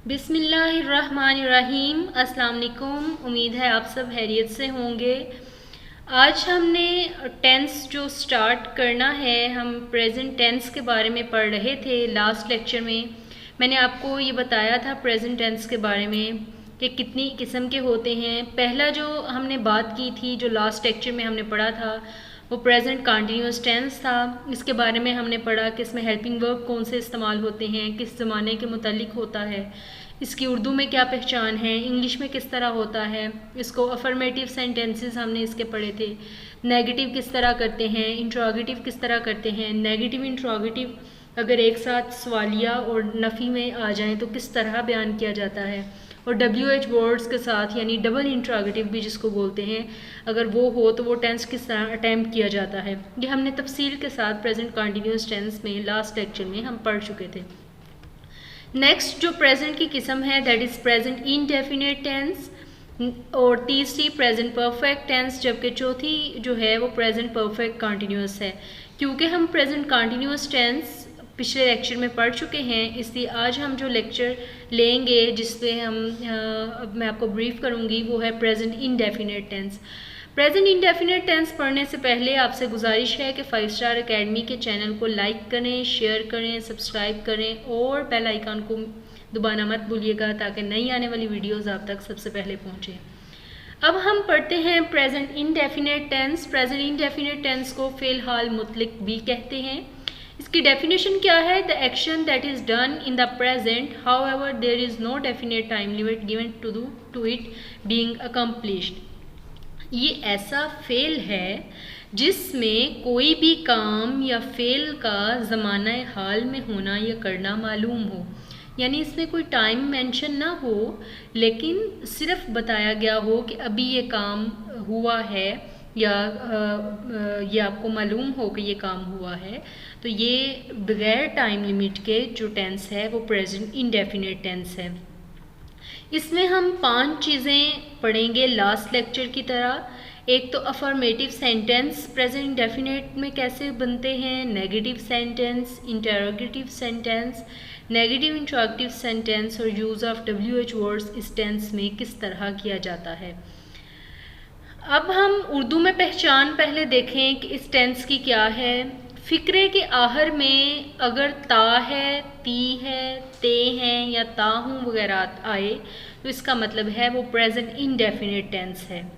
बिस्मिल्लाहिर्रहमानिर्रहीम। अस्सलाम वालेकुम। उम्मीद है आप सब खैरियत से होंगे। आज हमने टेंस जो स्टार्ट करना है, हम प्रेजेंट टेंस के बारे में पढ़ रहे थे। लास्ट लेक्चर में मैंने आपको ये बताया था प्रेजेंट टेंस के बारे में कि कितनी किस्म के होते हैं। पहला जो हमने बात की थी, जो लास्ट लेक्चर में हमने पढ़ा था, वो प्रेजेंट कंटिन्यूअस टेंस था। इसके बारे में हमने पढ़ा कि इसमें हेल्पिंग वर्ब कौन से इस्तेमाल होते हैं, किस ज़माने के मुतालिक होता है, इसकी उर्दू में क्या पहचान है, इंग्लिश में किस तरह होता है। इसको अफर्मेटिव सेंटेंसेस हमने इसके पढ़े थे। नेगेटिव किस तरह करते हैं, इंट्रोगेटिव किस तरह करते हैं। नेगेटिव इंट्रोगेटिव अगर एक साथ सवालिया और नफ़ी में आ जाएं तो किस तरह बयान किया जाता है। और WH वर्ड्स के साथ यानी डबल इंट्रोगेटिव भी जिसको बोलते हैं, अगर वो हो तो वो टेंस किस तरह अटैम्प्ट किया जाता है। ये हमने तफसील के साथ प्रेजेंट कंटिन्यूअस टेंस में लास्ट लेक्चर में हम पढ़ चुके थे। नेक्स्ट जो प्रेजेंट की किस्म है that is present indefinite tense, और तीसरी प्रेजेंट परफेक्ट टेंस, जबकि चौथी जो है वो प्रेजेंट परफेक्ट कंटिन्यूअस है। क्योंकि हम प्रेजेंट कंटिन्यूअस टेंस पिछले लेक्चर में पढ़ चुके हैं, इसलिए आज हम जो लेक्चर लेंगे जिसमें मैं आपको ब्रीफ करूंगी वो है present indefinite tense. Present indefinite tense पढ़ने से पहले आपसे गुजारिश है कि 5 स्टार अकेडमी के चैनल को लाइक करें, शेयर करें, सब्सक्राइब करें और बेल आइकन को दबाना मत भूलिएगा ताकि नई आने वाली वीडियोस आप तक सबसे पहले पहुंचे। अब हम पढ़ते हैं present indefinite tense. Present indefinite tense को फ़िलहाल मुतलिक भी कहते हैं। इसकी डेफिनेशन क्या है? The action that is done in the present however there is no definite time limit given to it being accomplished. ये ऐसा फेल है जिसमें कोई भी काम या फेल का ज़माना हाल में होना या करना मालूम हो। यानी इसमें कोई टाइम मेंशन ना हो, लेकिन सिर्फ बताया गया हो कि अभी ये काम हुआ है या ये आपको मालूम हो कि ये काम हुआ है। तो ये बगैर टाइम लिमिट के जो टेंस है वो प्रेजेंट इंडेफिनिट टेंस है। इसमें हम 5 चीज़ें पढ़ेंगे लास्ट लेक्चर की तरह। एक तो अफर्मेटिव सेंटेंस प्रेजेंट इंडेफिनिट में कैसे बनते हैं, negative sentence, interrogative sentence, negative interrogative sentence और यूज़ ऑफ WH वर्ड्स इस टेंस में किस तरह किया जाता है। अब हम उर्दू में पहचान पहले देखें कि इस टेंस की क्या है। फ़िक्रे के आखिर में अगर ता है, ती है, ते हैं या ता हूँ वगैरह आए तो इसका मतलब है वो प्रेजेंट इंडेफिनिट टेंस है।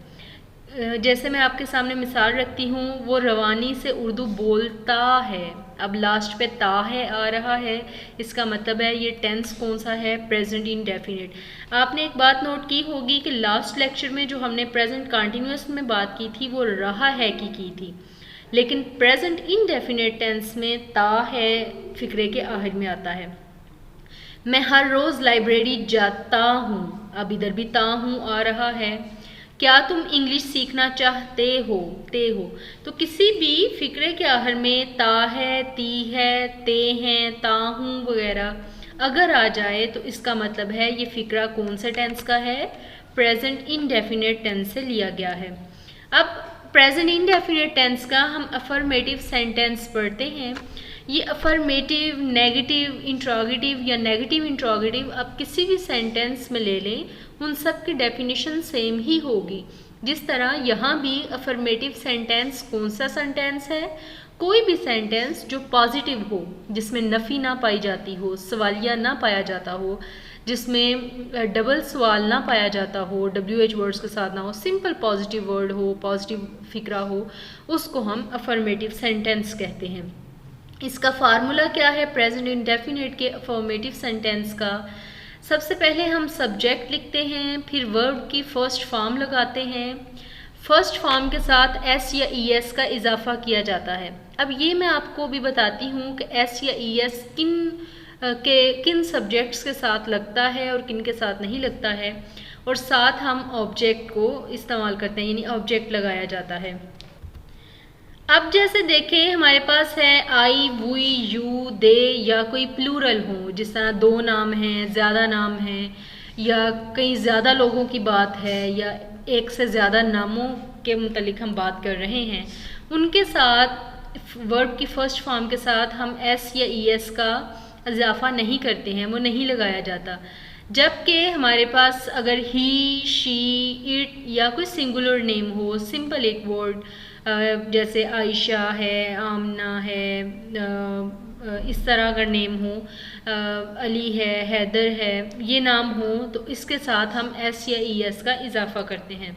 जैसे मैं आपके सामने मिसाल रखती हूँ, वो रवानी से उर्दू बोलता है। अब लास्ट पे ता है आ रहा है, इसका मतलब है ये टेंस कौन सा है? Present indefinite. आपने एक बात नोट की होगी कि लास्ट लेक्चर में जो हमने प्रेजेंट कंटिन्यूअस में बात की थी वो रहा है की थी, लेकिन प्रेजेंट इंडेफिनिट टेंस में ता है फ़िक्रे के आखिर में आता है। मैं हर रोज़ लाइब्रेरी जाता हूँ, अब इधर भी ता हूँ आ रहा है। क्या तुम इंग्लिश सीखना चाहते हो, ते हो। तो किसी भी फ़िक्रे के आखिर में ता है, ती है, ते हैं, ता हूँ वगैरह अगर आ जाए तो इसका मतलब है ये फ़िक्रा कौन से टेंस का है? प्रेजेंट इंडेफिनिट टेंस से लिया गया है। अब प्रेजेंट इंडेफिनिट टेंस का हम अफर्मेटिव सेंटेंस पढ़ते हैं। ये अफर्मेटिव, नेगेटिव इंट्रोगेटिव या नेगेटिव इंट्रोगेटिव आप किसी भी सेंटेंस में ले लें, उन सब की डेफिनेशन सेम ही होगी। जिस तरह यहाँ भी अफर्मेटिव सेंटेंस कौन सा सेंटेंस है? कोई भी सेंटेंस जो पॉजिटिव हो, जिसमें नफ़ी ना पाई जाती हो, सवालिया ना पाया जाता हो, जिसमें डबल सवाल ना पाया जाता हो, WH वर्ड्स के साथ ना हो, सिंपल पॉजिटिव वर्ड हो, पॉजिटिव फिक्रा हो, उसको हम अफर्मेटिव सेंटेंस कहते हैं। इसका फार्मूला क्या है प्रेजेंट इंडेफिनिट के अफर्मेटिव सेंटेंस का? सबसे पहले हम सब्जेक्ट लिखते हैं, फिर वर्ब की फर्स्ट फॉर्म लगाते हैं। फर्स्ट फॉर्म के साथ S या ES का इजाफा किया जाता है। अब ये मैं आपको भी बताती हूँ कि S या ES किन सब्जेक्ट्स के साथ लगता है और किन के साथ नहीं लगता है, और साथ हम ऑब्जेक्ट को इस्तेमाल करते हैं, यानी ऑब्जेक्ट लगाया जाता है। अब जैसे देखें हमारे पास है आई, वुई, यू, दे या कोई प्लूरल हो, जिस तरह 2 नाम हैं, ज़्यादा नाम हैं, या कई ज़्यादा लोगों की बात है, या एक से ज़्यादा नामों के मुतलिक हम बात कर रहे हैं, उनके साथ वर्ब की फर्स्ट फॉर्म के साथ हम S या ES का इजाफा नहीं करते हैं, वो नहीं लगाया जाता। जबकि हमारे पास अगर ही, शी, इट या कोई सिंगुलर नेम हो, सिंपल एक वर्ड जैसे आयशा है, आमना है, इस तरह अगर नेम हो, अली है, हैदर है, ये नाम हो, तो इसके साथ हम एस या ई एस का इजाफा करते हैं।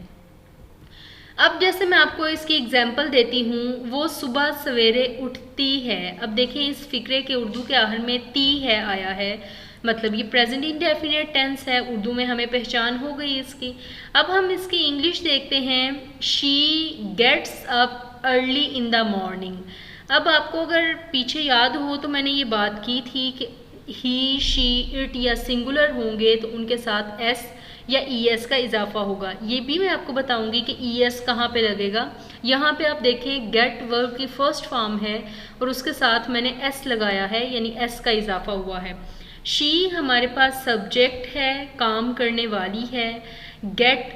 अब जैसे मैं आपको इसकी एग्जाम्पल देती हूँ, वो सुबह सवेरे उठती है। अब देखें इस फिक्रे के उर्दू के आखिर में ती है आया है, मतलब ये प्रेजेंट इंडेफिनिट टेंस है, उर्दू में हमें पहचान हो गई इसकी। अब हम इसकी इंग्लिश देखते हैं, she gets up early in the morning. अब आपको अगर पीछे याद हो तो मैंने ये बात की थी कि ही, शी, इट या सिंगुलर होंगे तो उनके साथ एस या ई एस का इजाफा होगा। ये भी मैं आपको बताऊंगी कि ई एस कहाँ पे लगेगा। यहाँ पे आप देखें गेट वर्ब की फर्स्ट फॉर्म है और उसके साथ मैंने एस लगाया है, यानी एस का इजाफा हुआ है। शी हमारे पास सब्जेक्ट है, काम करने वाली है। गेट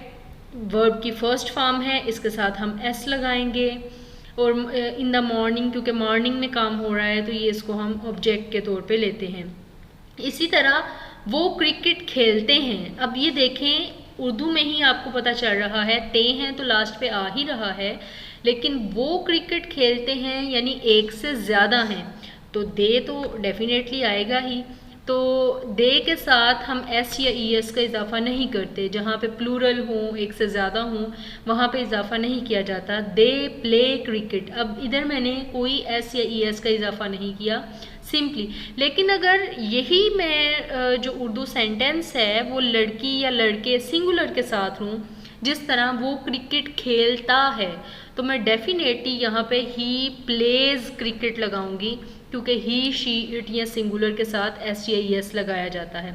वर्ब की फर्स्ट फॉर्म है, इसके साथ हम एस लगाएंगे। और इन द मॉर्निंग, क्योंकि मॉर्निंग में काम हो रहा है तो ये इसको हम ऑब्जेक्ट के तौर पे लेते हैं। इसी तरह वो क्रिकेट खेलते हैं। अब ये देखें उर्दू में ही आपको पता चल रहा है, ते हैं तो लास्ट पे आ ही रहा है, लेकिन वो क्रिकेट खेलते हैं यानी एक से ज़्यादा हैं, तो दे तो डेफिनेटली आएगा ही। तो दे के साथ हम एस या ई एस का इजाफा नहीं करते। जहाँ पे प्लूरल हो, एक से ज़्यादा हो, वहाँ पे इजाफा नहीं किया जाता। दे प्ले क्रिकेट। अब इधर मैंने कोई एस या ई एस का इजाफा नहीं किया, सिंपली। लेकिन अगर यही मैं जो उर्दू सेंटेंस है वो लड़की या लड़के सिंगुलर के साथ हूँ, जिस तरह वो क्रिकेट खेलता है, तो मैं डेफिनेटली यहाँ पे ही प्लेज क्रिकेट लगाऊंगी, क्योंकि ही, शी, इट या सिंगुलर के साथ एस या ई एस लगाया जाता है।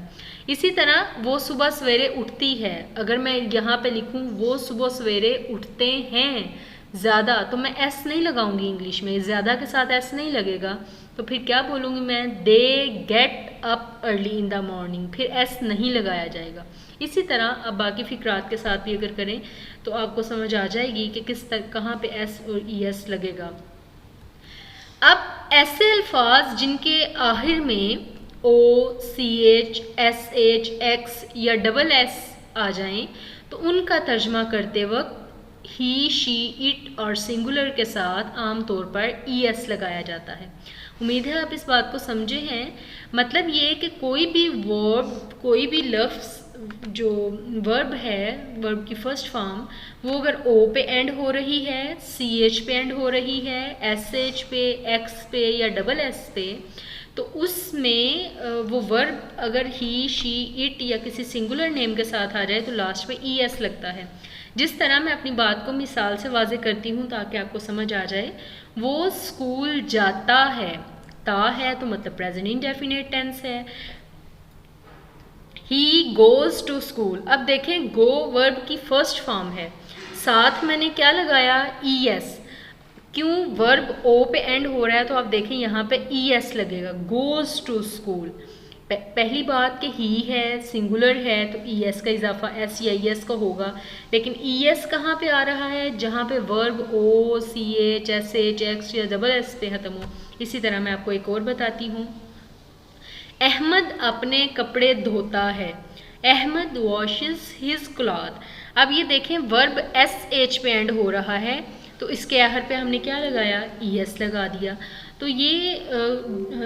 इसी तरह वो सुबह सवेरे उठती है, अगर मैं यहाँ पे लिखूँ वो सुबह सवेरे उठते हैं ज़्यादा, तो मैं एस नहीं लगाऊंगी इंग्लिश में, ज़्यादा के साथ एस नहीं लगेगा, तो फिर क्या बोलूँगी मैं, they get up early in the morning, फिर एस नहीं लगाया जाएगा। इसी तरह अब बाकी फिक्रात के साथ भी अगर करें तो आपको समझ आ जाएगी कि किस तरह कहाँ पे एस और ई एस लगेगा। अब ऐसे अल्फाज जिनके आखिर में O, C H, S H, X या डबल एस आ जाएं, तो उनका तर्जमा करते वक्त ही, शी, इट और सिंगुलर के साथ आमतौर पर ई एस लगाया जाता है। उम्मीद है आप इस बात को समझे हैं। मतलब ये कि कोई भी वर्ब, कोई भी लफ्ज़ जो वर्ब है, वर्ब की फर्स्ट फॉर्म, वो अगर ओ पे एंड हो रही है, सी एच पे एंड हो रही है, एस एच पे, एक्स पे या डबल एस पे, तो उसमें वो वर्ब अगर ही, शी, इट या किसी सिंगुलर नेम के साथ आ जाए तो लास्ट पे ई एस लगता है। जिस तरह मैं अपनी बात को मिसाल से वाजे करती हूँ ताकि आपको समझ आ जाए। वो स्कूल जाता है, ता है तो मतलब प्रेजेंट इंडेफिनिट टेंस है। He goes to school. अब देखें गो वर्ब की फर्स्ट फॉर्म है, साथ मैंने क्या लगाया, ई एस। क्यों, वर्ब ओ पे एंड हो रहा है तो आप देखें यहाँ पे ई एस लगेगा, गोज टू स्कूल। पहली बात कि ही है, सिंगुलर है, तो ई एस का इजाफा एस या ई एस का होगा। लेकिन ई एस कहाँ पे आ रहा है, जहाँ पे verb O, C H, S H, X या डबल एस पे खत्म हो। इसी तरह मैं आपको एक और बताती हूँ। अहमद अपने कपड़े धोता है, अहमद वॉशेस हिज क्लॉथ। अब ये देखें वर्ब एस एच पे एंड हो रहा है, तो इसके आखिर पे हमने क्या लगाया, ई एस लगा दिया। तो ये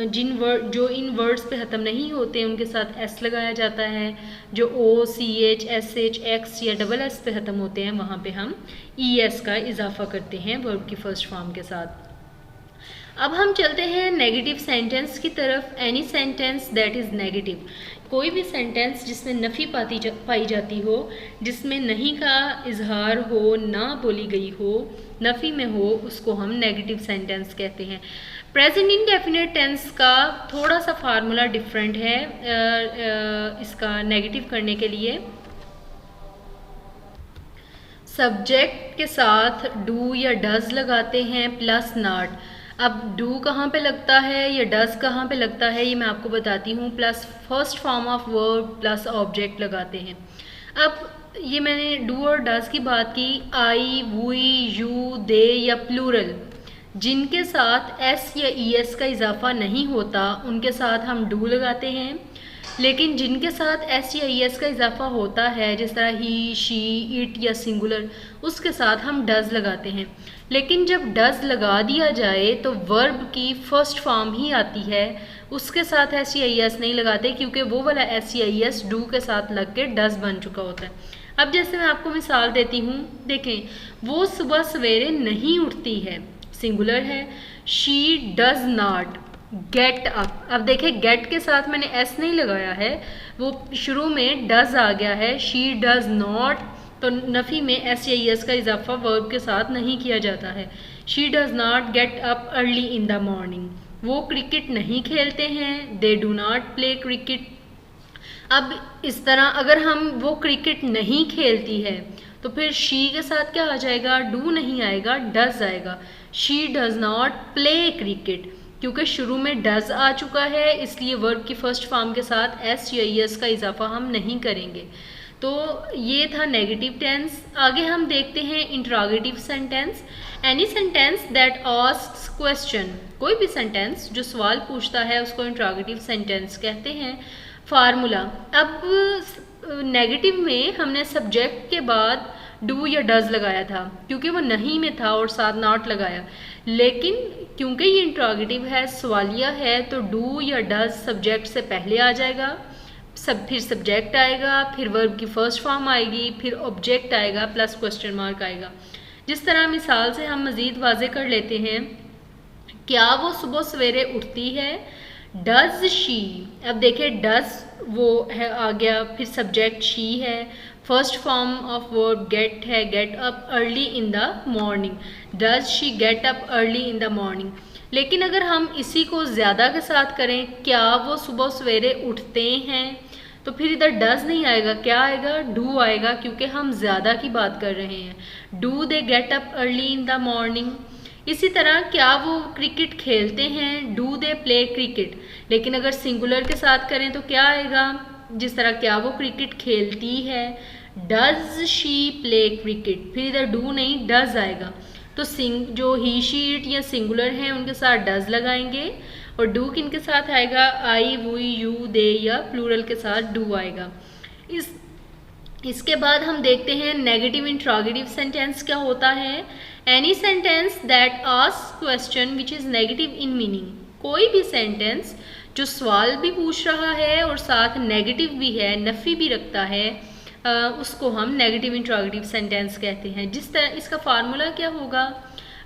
जो इन वर्ड्स पे ख़त्म नहीं होते उनके साथ एस लगाया जाता है। जो O, C H, S H, X या डबल एस पे ख़त्म होते हैं वहाँ पे हम ई एस का इजाफा करते हैं वर्ब की फर्स्ट फॉर्म के साथ। अब हम चलते हैं नेगेटिव सेंटेंस की तरफ। Any sentence that is negative, कोई भी सेंटेंस जिसमें नफ़ी पाई जाती हो, जिसमें नहीं का इजहार हो, ना बोली गई हो, नफ़ी में हो, उसको हम नेगेटिव सेंटेंस कहते हैं। प्रेजेंट इंडेफिनिट टेंस का थोड़ा सा फार्मूला डिफरेंट है इसका नेगेटिव करने के लिए। सब्जेक्ट के साथ डू या डज लगाते हैं प्लस नॉट। अब डू कहाँ पे लगता है या डज कहाँ पे लगता है ये मैं आपको बताती हूँ। Plus first form of verb plus object लगाते हैं। अब ये मैंने डू और डज की बात की। आई, वी, यू, दे या प्लूरल जिनके साथ एस या ई एस का इजाफा नहीं होता उनके साथ हम डू लगाते हैं। लेकिन जिनके साथ SEIS का इजाफा होता है, जिस तरह ही, शी, इट या सिंगुलर, उसके साथ हम डज लगाते हैं। लेकिन जब डज लगा दिया जाए तो वर्ब की फर्स्ट फॉर्म ही आती है, उसके साथ SEIS नहीं लगाते, क्योंकि वो वाला SEIS डू के साथ लग के डज बन चुका होता है। अब जैसे मैं आपको मिसाल देती हूँ, देखें, वो सुबह सवेरे नहीं उठती है, सिंगुलर है। She does not get up. अब देखें, गेट के साथ मैंने एस नहीं लगाया है, वो शुरू में डज आ गया है। शी डज नॉट, तो नफ़ी में SEIS का इजाफा वर्ब के साथ नहीं किया जाता है। She does not gate up early in the morning. वो क्रिकेट नहीं खेलते हैं, they do not play cricket. अब इस तरह अगर हम वो क्रिकेट नहीं खेलती है तो फिर शी के साथ क्या आ जाएगा, डू नहीं आएगा, डज आएगा। She does not play cricket, क्योंकि शुरू में डज आ चुका है, इसलिए वर्ब की फर्स्ट फॉर्म के साथ SEIS का इजाफा हम नहीं करेंगे। तो ये था नेगेटिव टेंस। आगे हम देखते हैं interrogative sentence. Any sentence that asks question, कोई भी सेंटेंस जो सवाल पूछता है उसको इंट्रोगेटिव सेंटेंस कहते हैं। फार्मूला, अब नेगेटिव में हमने सब्जेक्ट के बाद डू या डज लगाया था, क्योंकि वो नहीं में था, और साथ नॉट लगाया। लेकिन क्योंकि ये इंट्रोगेटिव है, सवालिया है, तो डू या डज सब्जेक्ट से पहले आ जाएगा, फिर सब्जेक्ट आएगा, फिर वर्ब की फर्स्ट फॉर्म आएगी, फिर ऑब्जेक्ट आएगा प्लस क्वेश्चन मार्क आएगा। जिस तरह मिसाल से हम मज़ीद वाज़े कर लेते हैं, क्या वो सुबह सवेरे उठती है, डज शी। अब देखिए, डज वो है आ गया, फिर सब्जेक्ट शी है, first form of verb get है, get up early in the morning, does she get up early in the morning. लेकिन अगर हम इसी को ज़्यादा के साथ करें, क्या वो सुबह सवेरे उठते हैं, तो फिर इधर डज नहीं आएगा, क्या आएगा, डू आएगा, क्योंकि हम ज़्यादा की बात कर रहे हैं। Do they gate up early in the morning. इसी तरह क्या वो क्रिकेट खेलते हैं, डू दे प्ले क्रिकेट। लेकिन अगर सिंगुलर के साथ करें तो क्या आएगा, जिस तरह क्या वो क्रिकेट खेलती है, डज शी प्ले क्रिकेट, फिर इधर डू नहीं डज आएगा। तो जो ही, शी, इट या सिंगुलर हैं उनके साथ डज लगाएंगे, और डू किन के साथ आएगा, आई, वी, यू, दे, या प्लूरल के साथ डू आएगा। इसके बाद हम देखते हैं नेगेटिव इंट्रोगेटिव सेंटेंस क्या होता है। Any sentence that asks question which is negative in meaning, कोई भी सेंटेंस जो सवाल भी पूछ रहा है और साथ नेगेटिव भी है, नफ़ी भी रखता है, उसको हम नेगेटिव इंट्रोगेटिव सेंटेंस कहते हैं। जिस तरह इसका फार्मूला क्या होगा,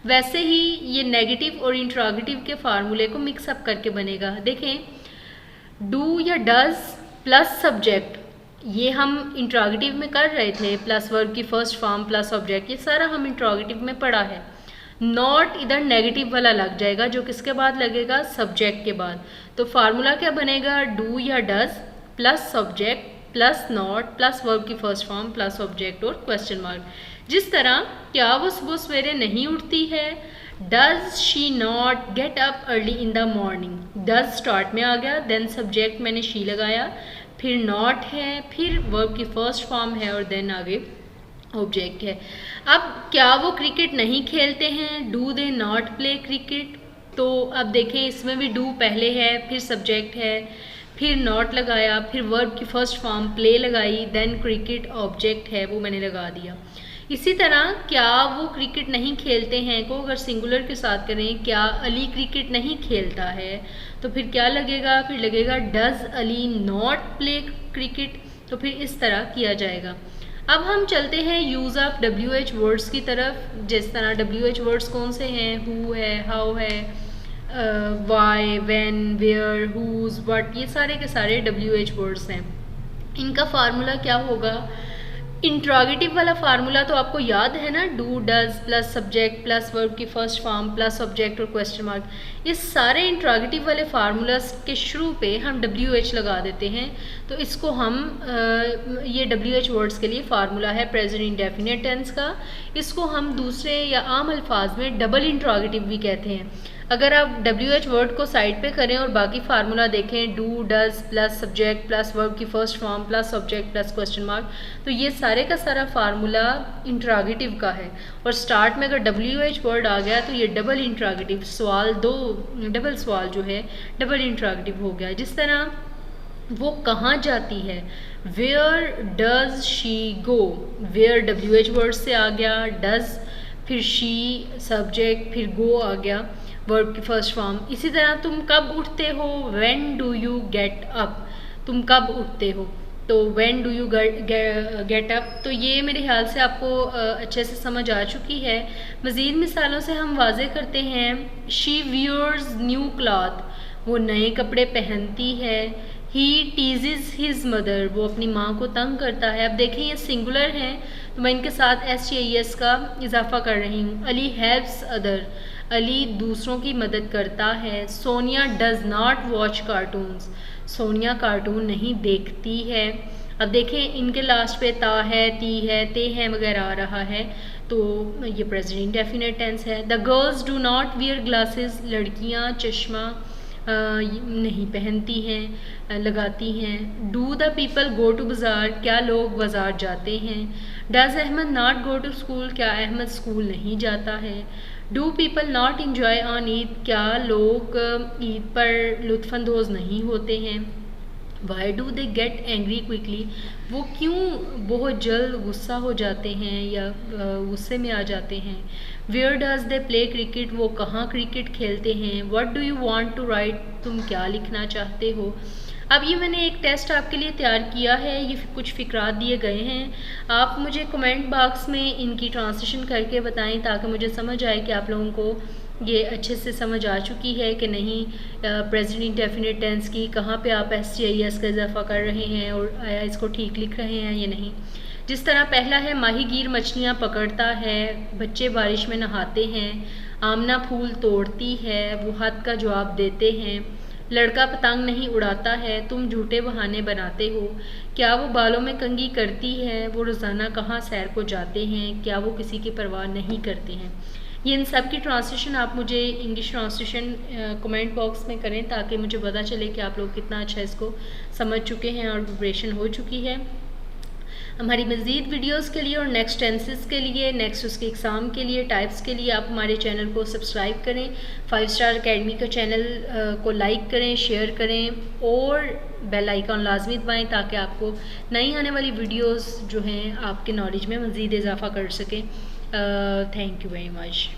वैसे ही ये नेगेटिव और इंट्रोगेटिव के फार्मूले को मिक्सअप करके बनेगा। देखें, डू या डज प्लस सब्जेक्ट, ये हम इंट्रोगेटिव में कर रहे थे, प्लस वर्ब की फर्स्ट फॉर्म प्लस ऑब्जेक्ट, ये सारा हम इंट्रोगेटिव में पढ़ा है। नॉट इधर नेगेटिव वाला लग जाएगा, जो किसके बाद लगेगा, सब्जेक्ट के बाद। तो फार्मूला क्या बनेगा, डू या does plus subject plus not plus verb की फर्स्ट फॉर्म प्लस ऑब्जेक्ट और क्वेश्चन मार्क। जिस तरह क्या वो सुबह सवेरे नहीं उठती है, does she not gate up early in the morning. Does start में आ गया, देन सब्जेक्ट मैंने शी लगाया, फिर नॉट है, फिर वर्ब की फर्स्ट फॉर्म है, और देन आगे ऑब्जेक्ट है। अब क्या वो क्रिकेट नहीं खेलते हैं, do they not play cricket. तो अब देखें, इसमें भी डू पहले है, फिर सब्जेक्ट है, फिर नॉट लगाया, फिर वर्ब की फर्स्ट फॉर्म प्ले लगाई, देन क्रिकेट ऑब्जेक्ट है वो मैंने लगा दिया। इसी तरह क्या वो क्रिकेट नहीं खेलते हैं को अगर सिंगुलर के साथ करें, क्या अली क्रिकेट नहीं खेलता है, तो फिर क्या लगेगा, फिर लगेगा does Ali not play cricket. तो फिर इस तरह किया जाएगा। अब हम चलते हैं यूज़ ऑफ WH वर्ड्स की तरफ। जिस तरह WH वर्ड्स कौन से हैं, हु है, हाउ है, why, when, where, whose, what, ये सारे के सारे WH वर्ड्स हैं। इनका फार्मूला क्या होगा, इंट्रोगेटिव वाला फार्मूला तो आपको याद है ना, do does plus subject plus verb की फर्स्ट फॉर्म प्लस ऑब्जेक्ट और क्वेश्चन मार्क। ये सारे इंट्रोगेटिव वाले फार्मूलाज के शुरू पे हम WH लगा देते हैं, तो इसको हम ये WH वर्ड्स के लिए फार्मूला है प्रेजेंट इंडेफिनिट टेंस का। इसको हम दूसरे या आम अल्फाज में डबल इंट्रोगेटिव भी कहते हैं। अगर आप WH वर्ड को साइड पे करें और बाकी फार्मूला देखें, do does plus subject plus verb की first form plus object plus question mark, तो ये सारे का सारा फार्मूला इंट्रोगेटिव का है। और स्टार्ट में अगर WH वर्ड आ गया तो ये डबल इंट्रोगेटिव सवाल, दो डबल सवाल जो है डबल इंट्रोगेटिव हो गया। जिस तरह वो कहाँ जाती है। Where does she go, where WH word से आ गया, डज फिर शी सब्जेक्ट, फिर गो आ गया वर्ब की फर्स्ट फॉर्म। इसी तरह तुम कब उठते हो, when do you get up, तुम कब उठते हो, तो when do you get up. तो ये मेरे ख्याल से आपको अच्छे से समझ आ चुकी है। मज़ीद मिसालों से हम वाजे करते हैं। शी वियर्स न्यू क्लॉथ, वो नए कपड़े पहनती है। ही टीजेज हिज मदर, वो अपनी माँ को तंग करता है। अब देखें ये सिंगुलर हैं तो मैं इनके साथ STIS का इजाफा कर रही हूँ। अली हेल्प्स अदर, अली दूसरों की मदद करता है। Sonia does not watch cartoons, Sonia cartoon नहीं देखती है। अब देखें इनके लास्ट पे ता है, ती है, ते है वगैरह आ रहा है, तो ये प्रेजेंट इंडेफिनिट टेंस है। The girls do not wear glasses, लड़कियाँ चश्मा नहीं पहनती हैं, लगाती हैं। Do the people go to बाज़ार, क्या लोग बाज़ार जाते हैं। Does Ahmad not go to school, क्या अहमद स्कूल नहीं जाता है। Do people not enjoy on Eid, क्या लोग ईद पर लुत्फ़अंदोज़ नहीं होते हैं। Why do they get angry quickly, वो क्यों बहुत जल्द गुस्सा हो जाते हैं या गुस्से में आ जाते हैं। Where do they play cricket, वो कहाँ क्रिकेट खेलते हैं। What do you want to write, तुम क्या लिखना चाहते हो। अब ये मैंने एक टेस्ट आपके लिए तैयार किया है, ये कुछ फ़िक्रात दिए गए हैं। आप मुझे कमेंट बॉक्स में इनकी ट्रांसलेशन करके बताएं ताकि मुझे समझ आए कि आप लोगों को ये अच्छे से समझ आ चुकी है कि नहीं। प्रेजेंट इंडेफिनिट टेंस की कहाँ पे आप STIS का इजाफा कर रहे हैं और आया इसको ठीक लिख रहे हैं या नहीं। जिस तरह पहला है माहीगीर मछलियाँ पकड़ता है, बच्चे बारिश में नहाते हैं, आमना फूल तोड़ती है, वो हद का जवाब देते हैं। लड़का पतंग नहीं उड़ाता है, तुम झूठे बहाने बनाते हो। क्या वो बालों में कंघी करती है, वो रोज़ाना कहाँ सैर को जाते हैं, क्या वो किसी की परवाह नहीं करते हैं। ये इन सब की ट्रांसलेशन आप मुझे इंग्लिश ट्रांसलेशन कमेंट बॉक्स में करें ताकि मुझे पता चले कि आप लोग कितना अच्छा इसको समझ चुके हैं और प्रिपरेशन हो चुकी है। हमारी मज़ीद वीडियोस के लिए और नेक्स्ट टेंसेस के लिए, नेक्स्ट उसके एग्ज़ाम के लिए, टाइप्स के लिए आप हमारे चैनल को सब्सक्राइब करें। 5 स्टार अकेडमी का चैनल को लाइक करें, शेयर करें और बेल आइकॉन लाजमी दबाएँ ताकि आपको नई आने वाली वीडियोस जो हैं आपके नॉलेज में मज़ीद इजाफा कर सकें। Thank you very much.